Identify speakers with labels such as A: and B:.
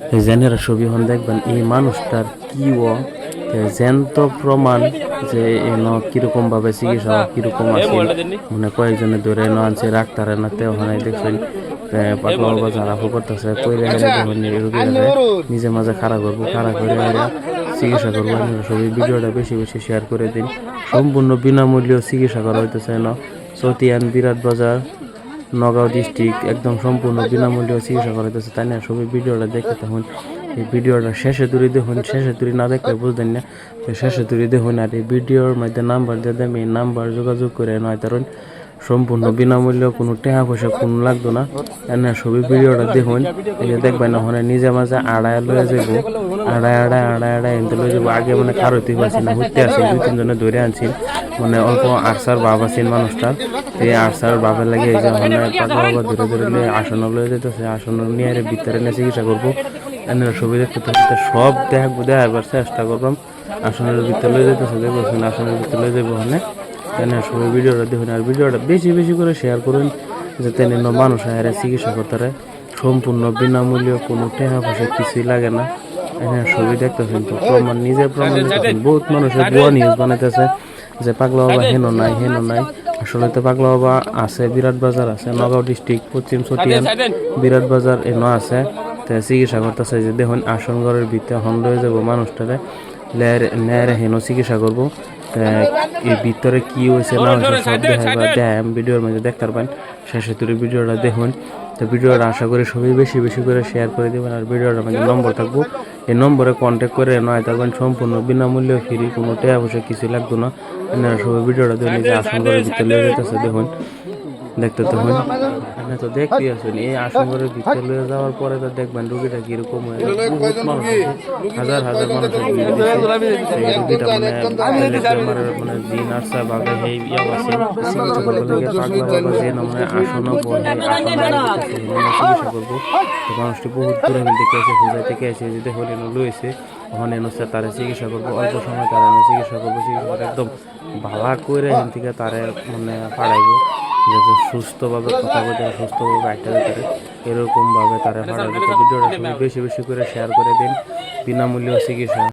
A: এই জেনেরা ছবি হন দেখবেন এই মানুষটার কি ও জ্যান্ত প্রমাণ যে এনো কিরকম ভাবে চিকিৎসা কিরকম আছে মানে কয়েকজনে ধরে এনো আনছে ডাক্তারে না তেও হয় দেখছেন পাগলা বাবা যারা করতেছে কইলে নিজে মাঝে খাড়া করবো খাড়া করে চিকিৎসা করবো সবই ভিডিওটা বেশি বেশি শেয়ার করে দিন সম্পূর্ণ বিনামূল্য চিকিৎসা করা হইতেছে না চতিয়ান বিরাট বাজার নগাঁও ডিস্ট্রিক্ট একদম সম্পূর্ণ বিনামূল্য চিকিৎসা করা হইতেছে তাই না সবই ভিডিওটা দেখে তখন এই ভিডিওটা শেষে তুলি দেখুন শেষে তুলি না দেখলে বুঝতেন না শেষে তুলি দেখুন আর এই ভিডিওর মধ্যে নাম্বার দিয়ে দেন এই নাম্বার যোগাযোগ করে নয় কারণ সম্পূর্ণ বিনামূল্য কোনো টাকা পয়সা কোনো লাগতো না এনে সবই ভিডিওটা দেখুন এই যে দেখবেন ওখানে নিজে মাঝে আড়ায় লয়ে যাবো আড়ায় এনতে লয়ে যাবো আগে মানে কারোতে পারছি না ঘুরতে আসি 2-3 জনে ধরে আনছি মানে অল্প আটসার বাপ আছেন মানুষটার এই আটসার বাপের লাগে এই যে ওখানে পাগলা বাবা ধরে ধরে আসন লয়ে যেতেছে আসন নিয়ে ভিতরে নিয়ে চিকিৎসা করবো এনে সবই দেখতে সব দেখাবার চেষ্টা করলাম আসনের ভিতরে লয়ে যেতেছে দেখবেন আসনের ভিতরে লয়ে যাবো ওখানে সবাই ভিডিওটা দেখুন আর ভিডিওটা বেশি বেশি করে শেয়ার করুন যাতে মানুষ আরে চিকিৎসা করতে সম্পূর্ণ বিনামূল্য কোনো টাকা পয়সা কিছুই লাগে না এখানে ছবি দেখতেছেন তো প্রমাণ নিজে প্রমাণ দেখতেছেন বহুত মানুষের ভুয়া নিউজ বানাইতেছে যে পাগলা বাবা হেন নাই আসলে তো পাগলা বাবা আছে বিরাট বাজার আছে নগাঁও ডিস্ট্রিক্ট পশ্চিম চটিয়ান বিরাট বাজার এনো আছে তো চিকিৎসা করতেছে যে দেখুন আসন ঘরের ভিতরে হন লয়ে যাবো মানুষটারে লেয়ারে হেন চিকিৎসা করবো এই ভিতরে কি হয়েছে না হয়েছে সব দেখাই ভিডিওর মধ্যে দেখতে পারবেন শেষে তুলে ভিডিওটা দেখুন তো ভিডিওটা আশা করি সবই বেশি বেশি করে শেয়ার করে দেবেন আর ভিডিওটার মধ্যে নম্বর থাকবো এই নম্বরে কন্ট্যাক্ট করে নয় থাকবেন সম্পূর্ণ বিনামূল্যে ফ্রি কোনো টাকা পয়সা কিছু লাগতো না আপনারা সবাই ভিডিওটা দেখুন যে আসন ঘরের ভিতরে লেগে যেতেছে দেখুন দেখতে তখন আপনি তো দেখতে আসুন এই আসন ঘরের ভিতরে লয়ে যাওয়ার পরে তো দেখবেন রুগীটা কিরকম হয়ে বহুত মানুষ হাজার হাজার মানুষের রুগীটা মানে মানে দিন আসছে ভাবে সেই ইয়া আছে চিকিৎসা করবো লাগে পাগলা বাবা যে মানে আসনও বলে চিকিৎসা করবো তো মানুষটি বহুত দূরে দেখে আছে হুজাই থেকে এসে যদি হলে লইছে ওখানে এনুসে তারা চিকিৎসা করবো অল্প সময় তারা চিকিৎসা করবো চিকিৎসা করে একদম ভালো করে এখান থেকে তারা মানে পাড়াইবো যাতে সুস্থভাবে কথা বলতে সুস্থভাবে আইটা যেতে এরকমভাবে তারা পাড়াবে ভিডিওটা বেশি বেশি করে শেয়ার করে দিন বিনামূল্য চিকিৎসা